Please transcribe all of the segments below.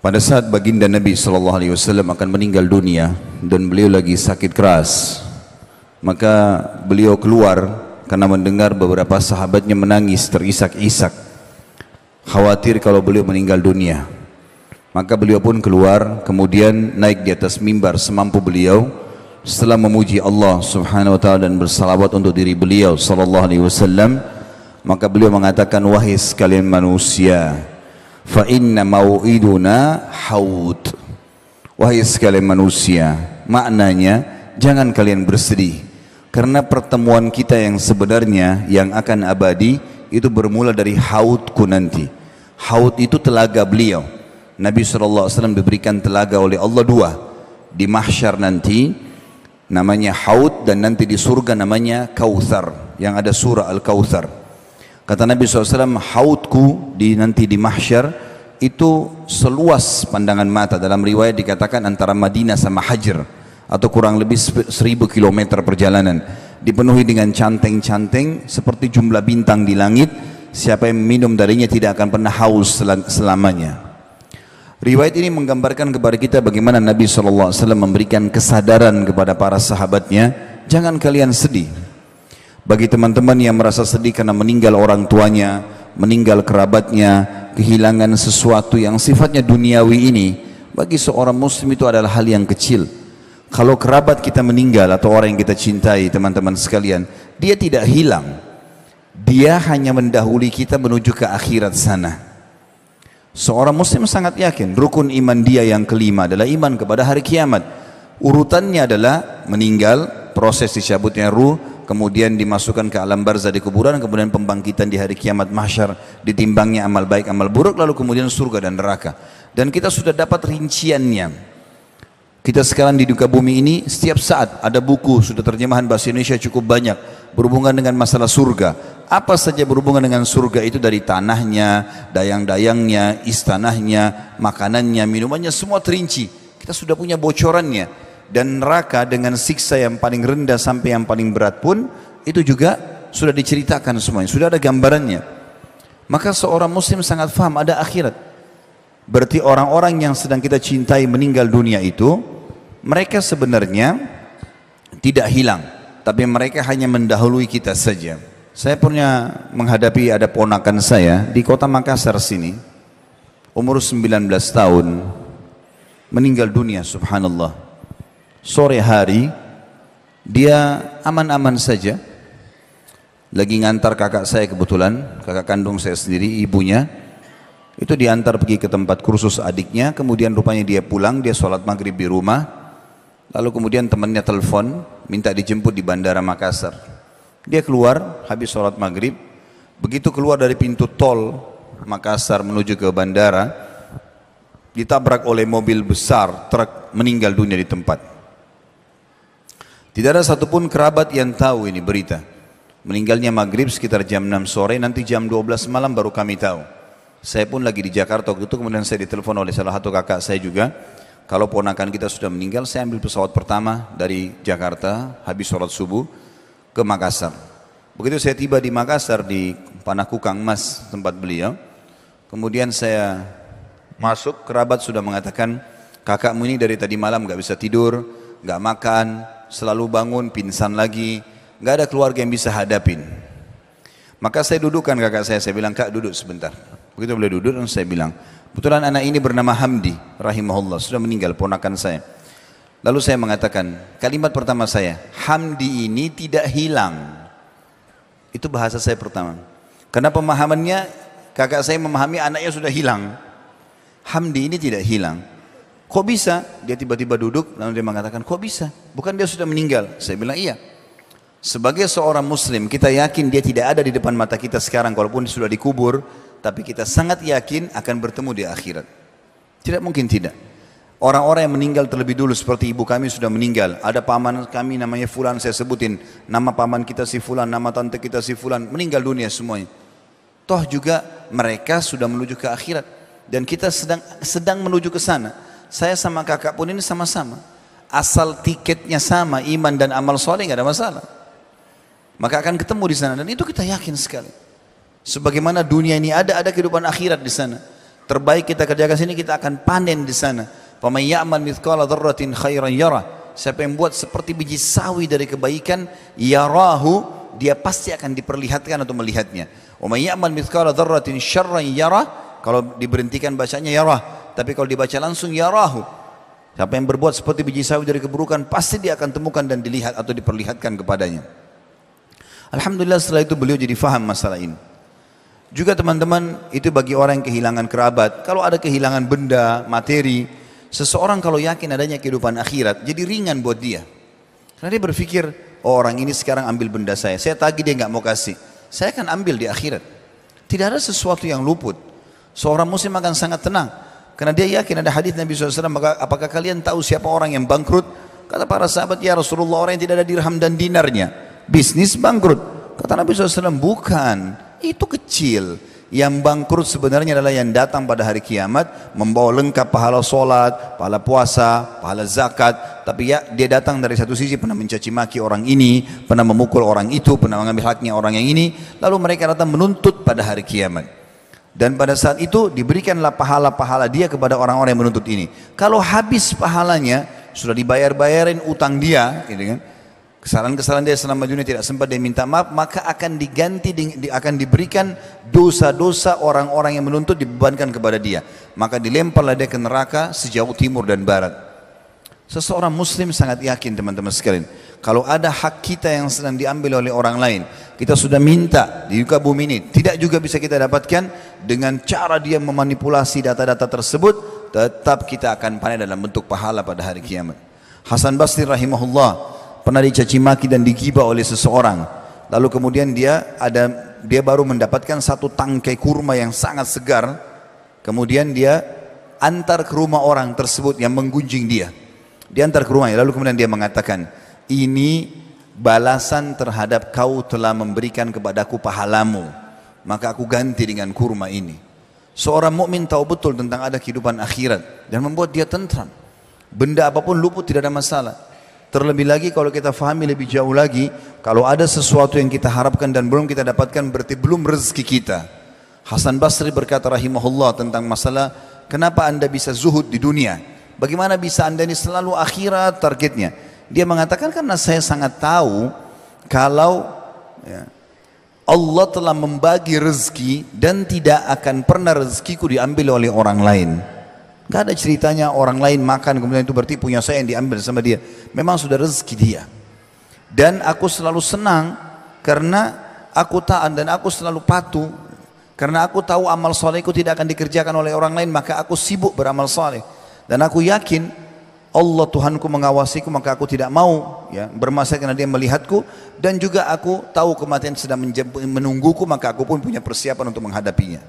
Pada saat baginda Nabi SAW akan meninggal dunia dan beliau lagi sakit keras, maka beliau keluar karena mendengar beberapa sahabatnya menangis terisak-isak, khawatir kalau beliau meninggal dunia. Maka beliau pun keluar, kemudian naik di atas mimbar semampu beliau. Setelah memuji Allah Subhanahu wa taala dan bersalawat untuk diri beliau sallallahu alaihi wasallam, maka beliau mengatakan, wahai sekalian manusia, fa inna mau'iduna haud. Wahai sekalian manusia, maknanya jangan kalian bersedih, karena pertemuan kita yang sebenarnya yang akan abadi itu bermula dari haudku nanti. Haud itu telaga beliau. Nabi SAW diberikan telaga oleh Allah dua, di mahsyar nanti namanya haud, dan nanti di surga namanya kautsar, yang ada surah Al-Kautsar. Kata Nabi SAW, haudku nanti di mahsyar itu seluas pandangan mata. Dalam riwayat dikatakan antara Madinah sama Hajar, atau kurang lebih 1000 km perjalanan, dipenuhi dengan canteng-canteng seperti jumlah bintang di langit. Siapa yang minum darinya tidak akan pernah haus selamanya. Riwayat ini menggambarkan kepada kita bagaimana Nabi SAW memberikan kesadaran kepada para sahabatnya, jangan kalian sedih. Bagi teman-teman yang merasa sedih karena meninggal orang tuanya, meninggal kerabatnya, kehilangan sesuatu yang sifatnya duniawi ini, bagi seorang muslim itu adalah hal yang kecil. Kalau kerabat kita meninggal atau orang yang kita cintai, teman-teman sekalian, dia tidak hilang. Dia hanya mendahului kita menuju ke akhirat sana. Seorang muslim sangat yakin rukun iman dia yang kelima adalah iman kepada hari kiamat. Urutannya adalah meninggal, proses dicabutnya ruh, kemudian dimasukkan ke alam barzah di kuburan, kemudian pembangkitan di hari kiamat mahsyar, ditimbangnya amal baik amal buruk, lalu kemudian surga dan neraka. Dan kita sudah dapat rinciannya. Kita sekarang di duka bumi ini setiap saat ada buku, sudah terjemahan bahasa Indonesia cukup banyak berhubungan dengan masalah surga. Apa saja berhubungan dengan surga itu, dari tanahnya, dayang-dayangnya, istanahnya, makanannya, minumannya, semua terinci. Kita sudah punya bocorannya. Dan neraka dengan siksa yang paling rendah sampai yang paling berat pun itu juga sudah diceritakan semuanya, sudah ada gambarannya. Maka seorang muslim sangat faham ada akhirat. Berarti orang-orang yang sedang kita cintai meninggal dunia itu, mereka sebenarnya tidak hilang, tapi mereka hanya mendahului kita saja. Saya pernah menghadapi ada ponakan saya di kota Makassar sini, umur 19 tahun, meninggal dunia, subhanallah. Sore hari dia aman-aman saja, lagi ngantar kakak saya, kebetulan kakak kandung saya sendiri, ibunya itu diantar pergi ke tempat kursus adiknya. Kemudian rupanya dia pulang, dia sholat maghrib di rumah, lalu kemudian temannya telepon minta dijemput di bandara Makassar. Dia keluar habis sholat maghrib, begitu keluar dari pintu tol Makassar menuju ke bandara, ditabrak oleh mobil besar, truk, meninggal dunia di tempat. Tidak ada satupun kerabat yang tahu ini berita. Meninggalnya maghrib sekitar jam 6 sore, nanti jam 12 malam baru kami tahu. Saya pun lagi di Jakarta waktu itu, kemudian saya ditelepon oleh salah satu kakak saya juga. Kalau ponakan kita sudah meninggal, saya ambil pesawat pertama dari Jakarta, habis sholat subuh, ke Makassar. Begitu saya tiba di Makassar, di Panakukang Mas, tempat beliau, kemudian saya masuk, kerabat sudah mengatakan, kakakmu ini dari tadi malam gak bisa tidur, gak makan, selalu bangun, pingsan lagi, gak ada keluarga yang bisa hadapin. Maka saya dudukkan kakak saya bilang, kak duduk sebentar. Begitu beliau duduk, dan saya bilang, kebetulan anak ini bernama Hamdi, rahimahullah, sudah meninggal, ponakan saya. Lalu saya mengatakan, kalimat pertama saya, Hamdi ini tidak hilang. Itu bahasa saya pertama. Karena pemahamannya, kakak saya memahami anaknya sudah hilang. Hamdi ini tidak hilang. Kok bisa? Dia tiba-tiba duduk, lalu dia mengatakan, kok bisa? Bukan dia sudah meninggal? Saya bilang, iya. Sebagai seorang muslim, kita yakin dia tidak ada di depan mata kita sekarang, walaupun sudah dikubur, tapi kita sangat yakin akan bertemu di akhirat. Tidak mungkin tidak. Orang-orang yang meninggal terlebih dulu, seperti ibu kami sudah meninggal, ada paman kami namanya Fulan, saya sebutin nama paman kita si Fulan, nama tante kita si Fulan, meninggal dunia semuanya. Toh juga mereka sudah menuju ke akhirat, dan kita sedang menuju ke sana. Saya sama kakak pun ini sama-sama, asal tiketnya sama, iman dan amal soleh nggak ada masalah. Maka akan ketemu di sana, dan itu kita yakin sekali. Sebagaimana dunia ini ada kehidupan akhirat di sana. terbaik kita kerjakan sini, kita akan panen di sana. Faman ya'mal mithqala dzarratin khairan yarah. Siapa yang buat seperti biji sawi dari kebaikan, yarahu, dia pasti akan diperlihatkan atau melihatnya. Wa may ya'mal mithqala dzarratin syarran yarah. Kalau diberhentikan bacanya yarah, tapi kalau dibaca langsung yarahu. Siapa yang berbuat seperti biji sawi dari keburukan, pasti dia akan temukan dan dilihat atau diperlihatkan kepadanya. Alhamdulillah setelah itu beliau jadi faham masalah ini. Juga teman-teman, itu bagi orang yang kehilangan kerabat. Kalau ada kehilangan benda, materi, seseorang kalau yakin adanya kehidupan akhirat, jadi ringan buat dia. Karena dia berpikir, oh orang ini sekarang ambil benda saya tagih, dia nggak mau kasih, saya akan ambil di akhirat. Tidak ada sesuatu yang luput. Seorang muslim akan sangat tenang, karena dia yakin ada hadis Nabi SAW. Maka apakah kalian tahu siapa orang yang bangkrut? Kata para sahabat, ya Rasulullah, orang yang tidak ada dirham dan dinarnya, bisnis bangkrut. Kata Nabi SAW, bukan, itu kecil. Yang bangkrut sebenarnya adalah yang datang pada hari kiamat membawa lengkap pahala solat, pahala puasa, pahala zakat, tapi ya dia datang dari satu sisi pernah mencaci maki orang ini, pernah memukul orang itu, pernah mengambil haknya orang yang ini, lalu mereka datang menuntut pada hari kiamat. Dan pada saat itu diberikanlah pahala-pahala dia kepada orang-orang yang menuntut ini. Kalau habis pahalanya, sudah dibayar-bayarin utang dia, gitu kan, kesalahan-kesalahan dia selama dunia tidak sempat dia minta maaf, maka akan diganti, akan diberikan dosa-dosa orang-orang yang menuntut dibebankan kepada dia. Maka dilemparlah dia ke neraka sejauh timur dan barat. Seseorang muslim sangat yakin teman-teman sekalian, kalau ada hak kita yang sedang diambil oleh orang lain, kita sudah minta di muka bumi ini, tidak juga bisa kita dapatkan, dengan cara dia memanipulasi data-data tersebut, tetap kita akan panen dalam bentuk pahala pada hari kiamat. Hasan Basri rahimahullah pernah dicaci maki dan digibah oleh seseorang, lalu kemudian dia baru mendapatkan satu tangkai kurma yang sangat segar, kemudian dia antar ke rumah orang tersebut yang menggunjing dia, diantar ke rumahnya, lalu kemudian dia mengatakan, ini balasan terhadap kau telah memberikan kepadaku pahalamu, maka aku ganti dengan kurma ini. Seorang mukmin tahu betul tentang ada kehidupan akhirat dan membuat dia tentram. Benda apapun luput tidak ada masalah. Terlebih lagi kalau kita fahami lebih jauh lagi, kalau ada sesuatu yang kita harapkan dan belum kita dapatkan, berarti belum rezeki kita. Hasan Basri berkata rahimahullah tentang masalah, kenapa anda bisa zuhud di dunia? Bagaimana bisa anda ini selalu akhirat targetnya? Dia mengatakan, karena saya sangat tahu kalau Allah telah membagi rezeki dan tidak akan pernah rezekiku diambil oleh orang lain. Gak ada ceritanya orang lain makan kemudian itu berarti punya saya yang diambil sama dia. Memang sudah rezeki dia. Dan aku selalu senang karena aku taat dan aku selalu patuh. Karena aku tahu amal solehku tidak akan dikerjakan oleh orang lain, maka aku sibuk beramal soleh. Dan aku yakin Allah Tuhanku mengawasiku, maka aku tidak mau bermasalah karena dia melihatku. Dan juga aku tahu kematian sedang menungguku, maka aku pun punya persiapan untuk menghadapinya.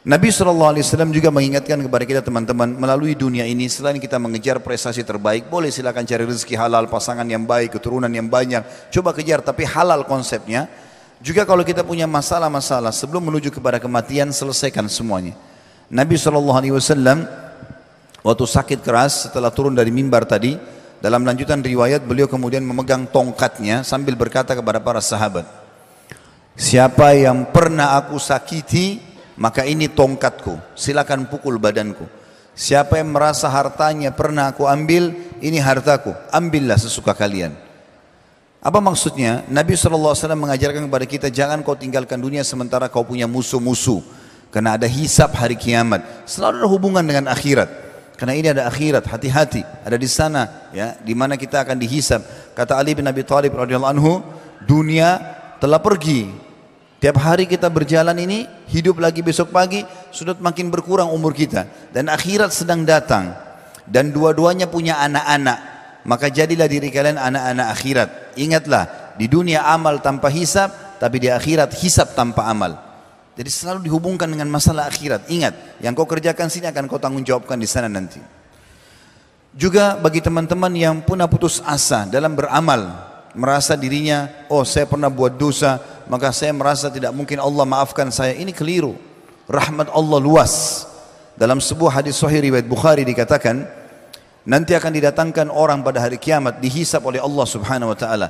Nabi SAW juga mengingatkan kepada kita teman-teman, melalui dunia ini selain kita mengejar prestasi terbaik, boleh silakan cari rezeki halal, pasangan yang baik, keturunan yang banyak, coba kejar, tapi halal konsepnya. Juga kalau kita punya masalah-masalah sebelum menuju kepada kematian, selesaikan semuanya. Nabi SAW waktu sakit keras setelah turun dari mimbar tadi, dalam lanjutan riwayat beliau kemudian memegang tongkatnya sambil berkata kepada para sahabat, siapa yang pernah aku sakiti, maka ini tongkatku, silakan pukul badanku. Siapa yang merasa hartanya pernah aku ambil, ini hartaku, ambillah sesuka kalian. Apa maksudnya? Nabi SAW mengajarkan kepada kita, jangan kau tinggalkan dunia sementara kau punya musuh-musuh. Karena ada hisab hari kiamat, selalu ada hubungan dengan akhirat. Karena ini ada akhirat, hati-hati, ada di sana, ya, di mana kita akan dihisab. Kata Ali bin Abi Thalib radhiyallahu anhu, dunia telah pergi. Tiap hari kita berjalan ini, hidup lagi besok pagi, sudah makin berkurang umur kita. Dan akhirat sedang datang. Dan dua-duanya punya anak-anak. Maka jadilah diri kalian anak-anak akhirat. Ingatlah, di dunia amal tanpa hisab, tapi di akhirat hisab tanpa amal. Jadi selalu dihubungkan dengan masalah akhirat. Ingat, yang kau kerjakan sini akan kau tanggung jawabkan di sana nanti. Juga bagi teman-teman yang pernah putus asa dalam beramal, merasa dirinya, oh saya pernah buat dosa, maka saya merasa tidak mungkin Allah maafkan saya. Ini keliru. Rahmat Allah luas. Dalam sebuah hadis sahih riwayat Bukhari dikatakan, nanti akan didatangkan orang pada hari kiamat, dihisab oleh Allah subhanahu wa ta'ala.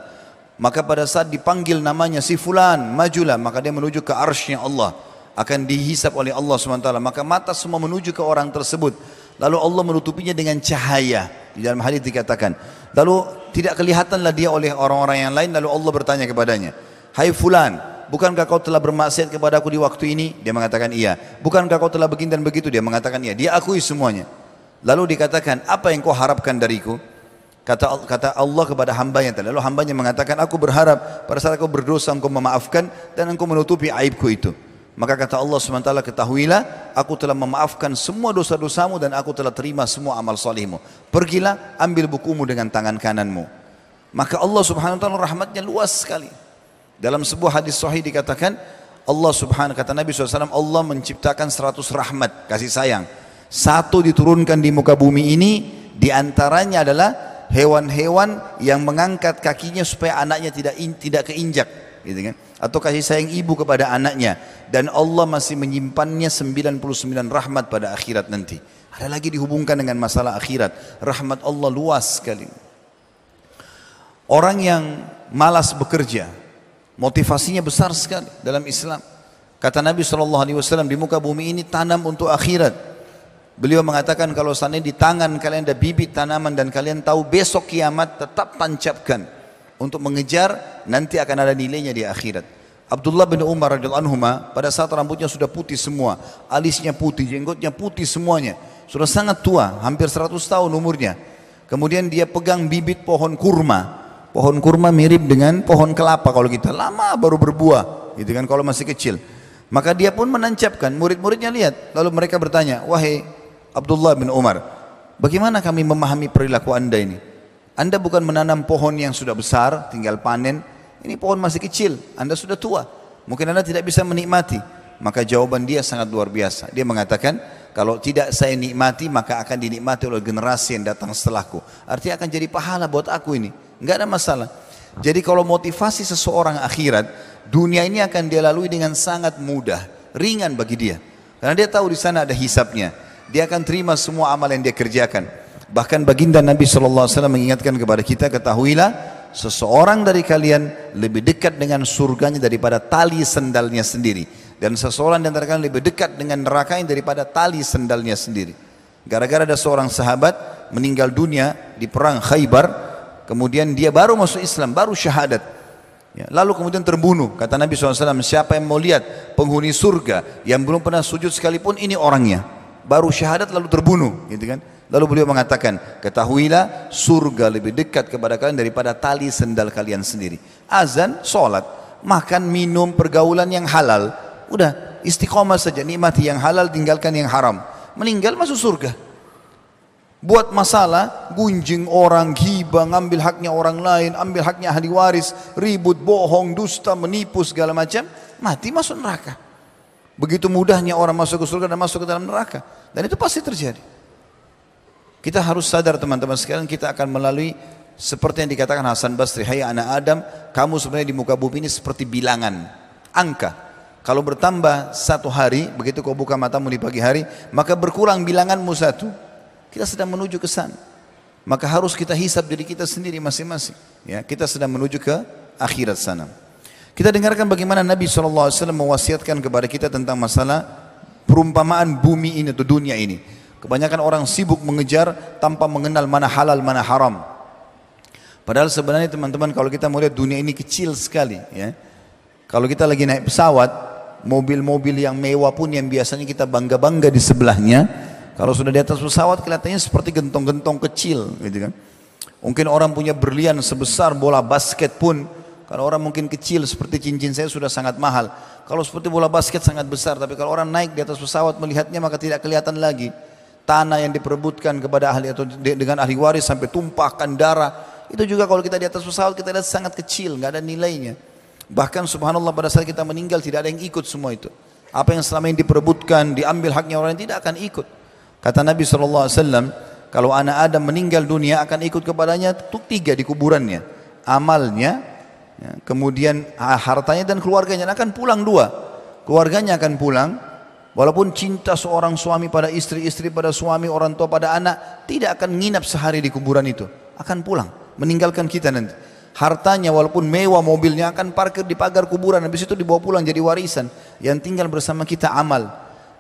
Maka pada saat dipanggil namanya si fulan, majulah, maka dia menuju ke arsy Allah. akan dihisap oleh Allah SWT. Maka mata semua menuju ke orang tersebut. Lalu Allah menutupinya dengan cahaya. Di dalam hadis dikatakan. Lalu tidak kelihatanlah dia oleh orang-orang yang lain. Lalu Allah bertanya kepadanya, hai fulan, bukankah kau telah bermaksiat kepada aku di waktu ini? Dia mengatakan iya. Bukankah kau telah begini dan begitu? Dia mengatakan iya. Dia akui semuanya. Lalu dikatakan, apa yang kau harapkan dariku? Kata Allah kepada hambanya. Lalu hambanya mengatakan, aku berharap pada saat kau berdosa engkau memaafkan dan engkau menutupi aibku itu. Maka kata Allah SWT, ketahuilah aku telah memaafkan semua dosa-dosamu dan aku telah terima semua amal salihmu. Pergilah, ambil bukumu dengan tangan kananmu. Maka Allah SWT rahmatnya luas sekali. Dalam sebuah hadis sahih dikatakan, Allah Subhanahu, kata Nabi SAW, Allah menciptakan 100 rahmat, kasih sayang. Satu diturunkan di muka bumi ini, diantaranya adalah hewan-hewan yang mengangkat kakinya supaya anaknya tidak keinjak, gitu kan? Atau kasih sayang ibu kepada anaknya. Dan Allah masih menyimpannya 99 rahmat pada akhirat nanti. Ada lagi dihubungkan dengan masalah akhirat. Rahmat Allah luas sekali. Orang yang malas bekerja, motivasinya besar sekali dalam Islam. Kata Nabi SAW, di muka bumi ini tanam untuk akhirat. Beliau mengatakan, kalau seandainya di tangan kalian ada bibit tanaman dan kalian tahu besok kiamat, tetap tancapkan untuk mengejar, nanti akan ada nilainya di akhirat. Abdullah bin Umar radhiyallahu anhu pada saat rambutnya sudah putih semua, alisnya putih, jenggotnya putih semuanya, sudah sangat tua, hampir 100 tahun umurnya. Kemudian dia pegang bibit pohon kurma. Pohon kurma mirip dengan pohon kelapa kalau kita, lama baru berbuah, gitu kan, kalau masih kecil. Maka dia pun menancapkan, murid-muridnya lihat, lalu mereka bertanya, wahai Abdullah bin Umar, bagaimana kami memahami perilaku anda ini? Anda bukan menanam pohon yang sudah besar, tinggal panen. Ini pohon masih kecil, anda sudah tua. Mungkin anda tidak bisa menikmati. Maka jawaban dia sangat luar biasa. Dia mengatakan, kalau tidak saya nikmati, maka akan dinikmati oleh generasi yang datang setelahku. Artinya akan jadi pahala buat aku ini. Enggak ada masalah. Jadi kalau motivasi seseorang akhirat, dunia ini akan dia lalui dengan sangat mudah, ringan bagi dia. Karena dia tahu di sana ada hisapnya. Dia akan terima semua amal yang dia kerjakan. Bahkan baginda Nabi SAW mengingatkan kepada kita, ketahuilah seseorang dari kalian lebih dekat dengan surganya daripada tali sendalnya sendiri. Dan seseorang di antara kalian lebih dekat dengan nerakanya daripada tali sendalnya sendiri. Gara-gara ada seorang sahabat meninggal dunia di perang Khaybar, kemudian dia baru masuk Islam, baru syahadat. Ya, lalu kemudian terbunuh. Kata Nabi SAW, siapa yang mau lihat penghuni surga yang belum pernah sujud sekalipun, ini orangnya. Baru syahadat lalu terbunuh, gitu kan? Lalu beliau mengatakan, ketahuilah surga lebih dekat kepada kalian daripada tali sendal kalian sendiri. Azan, sholat, makan, minum, pergaulan yang halal. Udah, istiqomah saja, nikmati yang halal, tinggalkan yang haram. Meninggal masuk surga. Buat masalah, gunjing orang, ghibah, ngambil haknya orang lain, ambil haknya ahli waris, ribut, bohong, dusta, menipu, segala macam, mati masuk neraka. Begitu mudahnya orang masuk ke surga dan masuk ke dalam neraka. Dan itu pasti terjadi. Kita harus sadar teman-teman sekalian, kita akan melalui seperti yang dikatakan Hasan Basri, hai anak Adam, kamu sebenarnya di muka bumi ini seperti bilangan, angka. Kalau bertambah satu hari, begitu kau buka matamu di pagi hari, maka berkurang bilanganmu satu. Kita sedang menuju ke sana. Maka harus kita hisab diri kita sendiri masing-masing. Ya, kita sedang menuju ke akhirat sana. Kita dengarkan bagaimana Nabi SAW mewasiatkan kepada kita tentang masalah perumpamaan bumi ini atau dunia ini. Kebanyakan orang sibuk mengejar tanpa mengenal mana halal, mana haram. Padahal sebenarnya teman-teman, kalau kita melihat dunia ini kecil sekali. Ya. Kalau kita lagi naik pesawat, mobil-mobil yang mewah pun yang biasanya kita bangga-bangga di sebelahnya, kalau sudah di atas pesawat kelihatannya seperti gentong-gentong kecil, gitu kan. Mungkin orang punya berlian sebesar bola basket pun, kalau orang mungkin kecil seperti cincin saya sudah sangat mahal. Kalau seperti bola basket sangat besar, tapi kalau orang naik di atas pesawat melihatnya maka tidak kelihatan lagi. Tanah yang diperebutkan kepada ahli atau dengan ahli waris sampai tumpahkan darah, itu juga kalau kita di atas pesawat kita lihat sangat kecil, nggak ada nilainya. Bahkan subhanallah pada saat kita meninggal tidak ada yang ikut semua itu. Apa yang selama ini diperebutkan, diambil haknya orang lain tidak akan ikut. Kata Nabi SAW, kalau anak Adam meninggal dunia akan ikut kepadanya tiga di kuburannya. Amalnya, ya, kemudian hartanya dan keluarganya, akan pulang dua. Keluarganya akan pulang, walaupun cinta seorang suami pada istri, istri pada suami, orang tua pada anak, tidak akan nginap sehari di kuburan itu. Akan pulang, meninggalkan kita nanti. hartanya walaupun mewah mobilnya akan parkir di pagar kuburan, habis itu dibawa pulang jadi warisan. Yang tinggal bersama kita amal.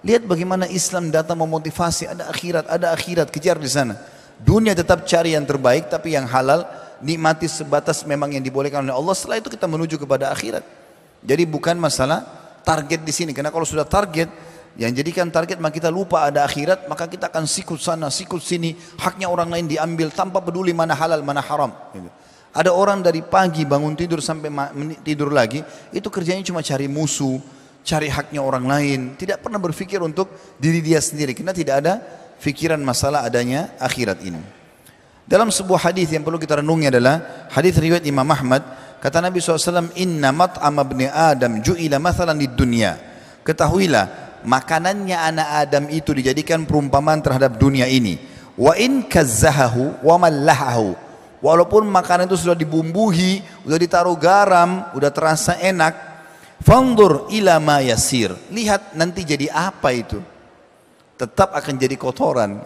Lihat bagaimana Islam datang memotivasi, ada akhirat, kejar di sana. Dunia tetap cari yang terbaik, tapi yang halal nikmati sebatas memang yang dibolehkan oleh Allah. Setelah itu kita menuju kepada akhirat. Jadi bukan masalah target di sini, karena kalau sudah target, yang jadikan target maka kita lupa ada akhirat, maka kita akan sikut sana, sikut sini, haknya orang lain diambil tanpa peduli mana halal, mana haram. Ada orang dari pagi bangun tidur sampai tidur lagi, itu kerjanya cuma cari musuh, cari haknya orang lain, tidak pernah berpikir untuk diri dia sendiri, karena tidak ada fikiran masalah adanya akhirat ini. Dalam sebuah hadis yang perlu kita renungi adalah hadis riwayat Imam Ahmad, kata Nabi SAW, inna mat'ama ibni Adam ju'ila mathalan di dunia. Ketahuilah, makanannya anak Adam itu dijadikan perumpamaan terhadap dunia ini. Wa in kazzahahu wa mallahahu. Walaupun makanan itu sudah dibumbuhi, sudah ditaruh garam, sudah terasa enak, fandur ila ma yasir. Lihat nanti jadi apa itu? Tetap akan jadi kotoran.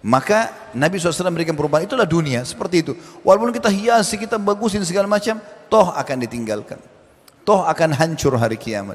Maka Nabi SAW memberikan perumpamaan, itulah dunia, seperti itu. Walaupun kita hiasi, kita bagusin segala macam, toh akan ditinggalkan. Toh akan hancur hari kiamat.